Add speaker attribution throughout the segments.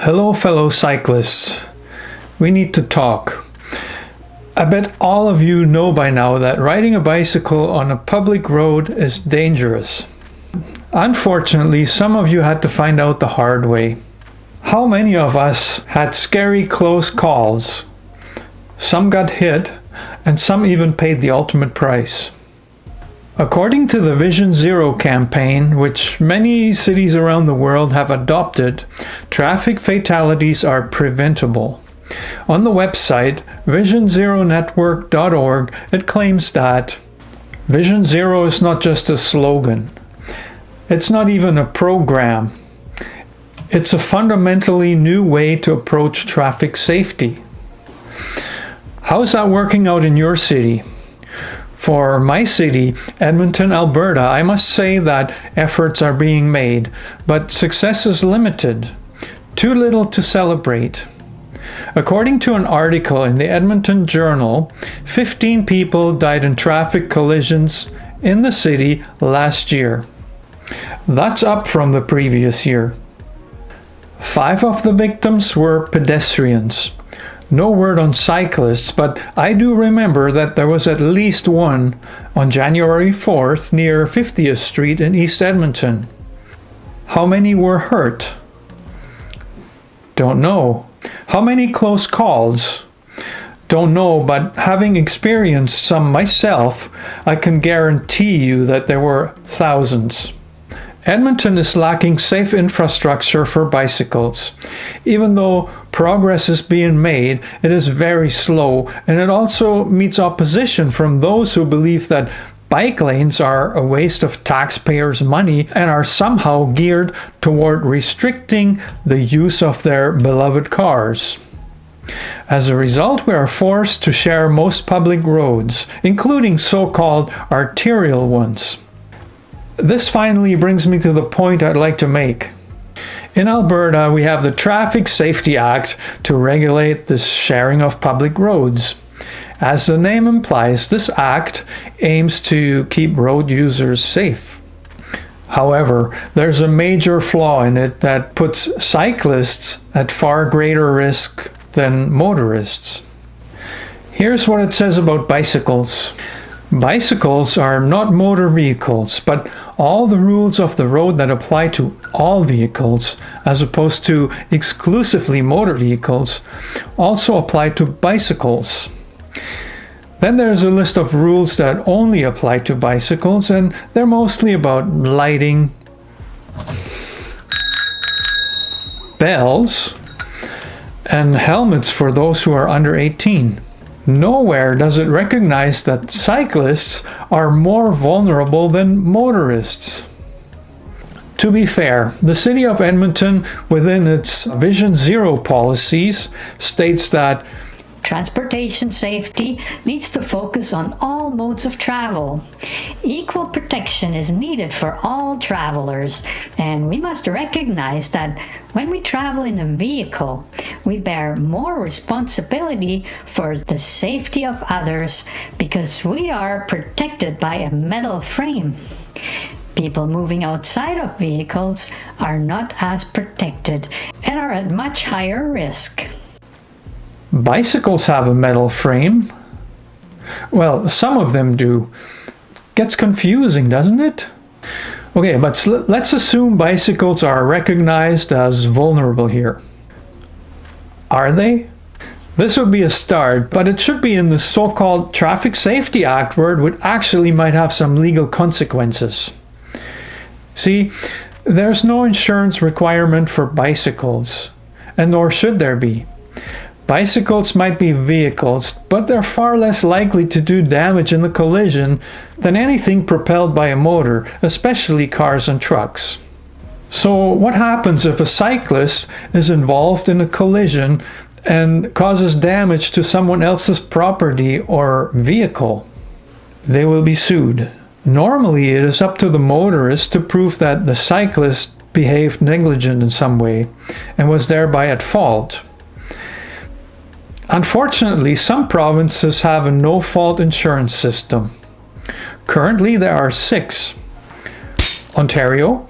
Speaker 1: Hello, fellow cyclists. We need to talk. I bet all of you know by now that riding a bicycle on a public road is dangerous. Unfortunately, some of you had to find out the hard way. How many of us had scary close calls? Some got hit, and some even paid the ultimate price. According to the Vision Zero campaign, which many cities around the world have adopted, traffic fatalities are preventable. On the website visionzeronetwork.org, it claims that Vision Zero is not just a slogan. It's not even a program. It's a fundamentally new way to approach traffic safety. How is that working out in your city? For my city, Edmonton, Alberta, I must say that efforts are being made, but success is limited. Too little to celebrate. According to an article in the Edmonton Journal, 15 people died in traffic collisions in the city last year. That's up from the previous year. 5 of the victims were pedestrians. No word on cyclists, but I do remember that there was at least one on January 4th near 50th Street in East Edmonton. How many were hurt? Don't know. How many close calls? Don't know, but having experienced some myself, I can guarantee you that there were thousands. Edmonton is lacking safe infrastructure for bicycles. Even though progress is being made, it is very slow, and it also meets opposition from those who believe that bike lanes are a waste of taxpayers' money and are somehow geared toward restricting the use of their beloved cars. As a result, we are forced to share most public roads, including so-called arterial ones. This finally brings me to the point I'd like to make. In Alberta, we have the Traffic Safety Act to regulate the sharing of public roads. As the name implies, this act aims to keep road users safe. However, there's a major flaw in it that puts cyclists at far greater risk than motorists. Here's what it says about bicycles. Bicycles are not motor vehicles, but all the rules of the road that apply to all vehicles, as opposed to exclusively motor vehicles, also apply to bicycles. Then there's a list of rules that only apply to bicycles, and they're mostly about lighting, bells, and helmets for those who are under 18. Nowhere does it recognize that cyclists are more vulnerable than motorists. To be fair, the City of Edmonton, within its Vision Zero policies, states that
Speaker 2: transportation safety needs to focus on all modes of travel. Equal protection is needed for all travelers, and we must recognize that when we travel in a vehicle, we bear more responsibility for the safety of others because we are protected by a metal frame. People moving outside of vehicles are not as protected and are at much higher risk.
Speaker 1: Bicycles have a metal frame. Well, some of them do. Gets confusing, doesn't it? Okay, but let's assume bicycles are recognized as vulnerable here. Are they? This would be a start, but it should be in the so-called Traffic Safety Act, where it would actually might have some legal consequences. See, there's no insurance requirement for bicycles, and nor should there be. Bicycles might be vehicles, but they're far less likely to do damage in the collision than anything propelled by a motor, especially cars and trucks. So what happens if a cyclist is involved in a collision and causes damage to someone else's property or vehicle? They will be sued. Normally, it is up to the motorist to prove that the cyclist behaved negligent in some way and was thereby at fault. Unfortunately, some provinces have a no-fault insurance system. Currently, there are 6. Ontario,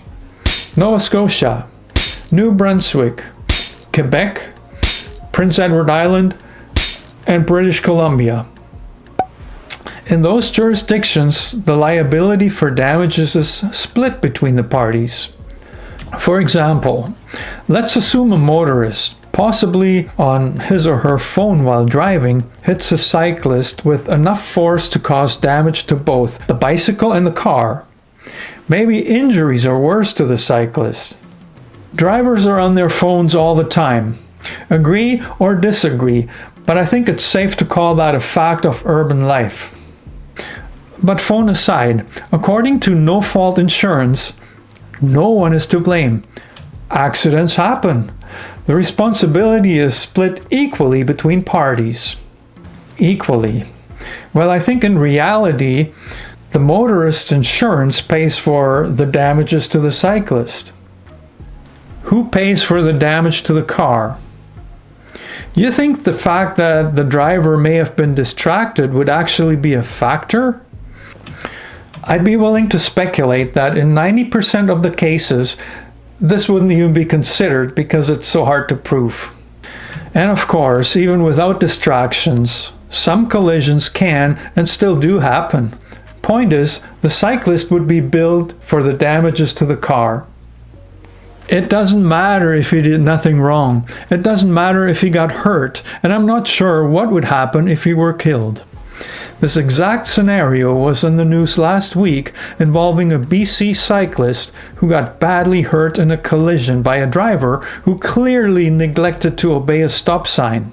Speaker 1: Nova Scotia, New Brunswick, Quebec, Prince Edward Island, and British Columbia. In those jurisdictions, the liability for damages is split between the parties. For example, let's assume a motorist, possibly on his or her phone while driving, hits a cyclist with enough force to cause damage to both the bicycle and the car. Maybe injuries are worse to the cyclist. Drivers are on their phones all the time. Agree or disagree, but I think it's safe to call that a fact of urban life. But phone aside, according to no-fault insurance, no one is to blame. Accidents happen. The responsibility is split equally between parties. Equally. Well, I think in reality, the motorist's insurance pays for the damages to the cyclist. Who pays for the damage to the car? You think the fact that the driver may have been distracted would actually be a factor? I'd be willing to speculate that in 90% of the cases, this wouldn't even be considered because it's so hard to prove. And of course, even without distractions, some collisions can and still do happen. Point is, the cyclist would be billed for the damages to the car. It doesn't matter if he did nothing wrong. It doesn't matter if he got hurt, and I'm not sure what would happen if he were killed. This exact scenario was in the news last week involving a BC cyclist who got badly hurt in a collision by a driver who clearly neglected to obey a stop sign.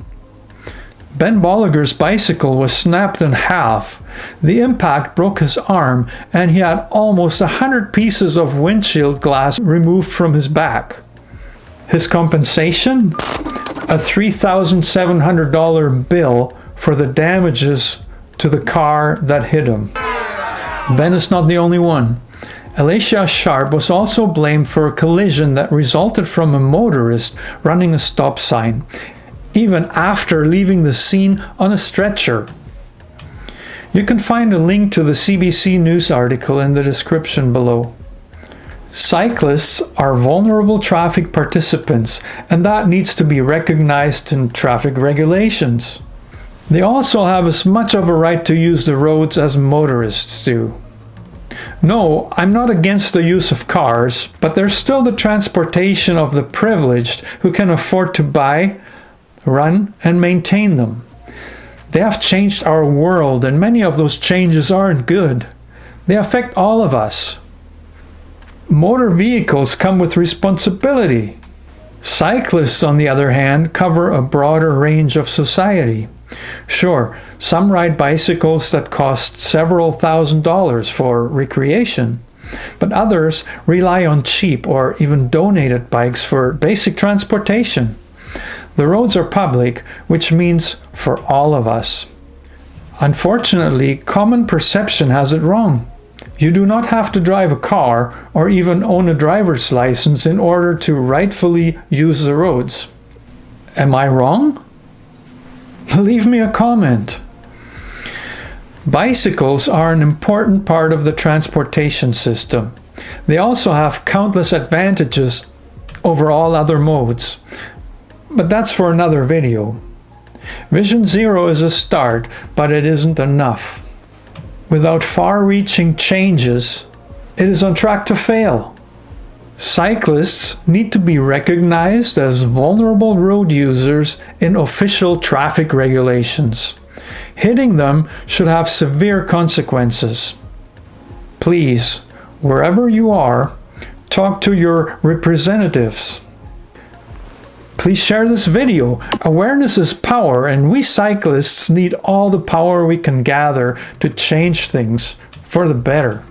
Speaker 1: Ben Bolliger's bicycle was snapped in half. The impact broke his arm, and he had almost 100 pieces of windshield glass removed from his back. His compensation? A $3,700 bill for the damages to the car that hit him. Ben is not the only one. Alicia Sharp was also blamed for a collision that resulted from a motorist running a stop sign, even after leaving the scene on a stretcher. You can find a link to the CBC News article in the description below. Cyclists are vulnerable traffic participants, and that needs to be recognized in traffic regulations. They also have as much of a right to use the roads as motorists do. No, I'm not against the use of cars, but there's still the transportation of the privileged who can afford to buy, run, and maintain them. They have changed our world, and many of those changes aren't good. They affect all of us. Motor vehicles come with responsibility. Cyclists, on the other hand, cover a broader range of society. Sure, some ride bicycles that cost several $1,000s for recreation, but others rely on cheap or even donated bikes for basic transportation. The roads are public, which means for all of us. Unfortunately, common perception has it wrong. You do not have to drive a car or even own a driver's license in order to rightfully use the roads. Am I wrong? Leave me a comment. Bicycles are an important part of the transportation system. They also have countless advantages over all other modes. But that's for another video. Vision Zero is a start, but it isn't enough. Without far-reaching changes, it is on track to fail. Cyclists need to be recognized as vulnerable road users in official traffic regulations. Hitting them should have severe consequences. Please, wherever you are, talk to your representatives. Please share this video. Awareness is power, and we cyclists need all the power we can gather to change things for the better.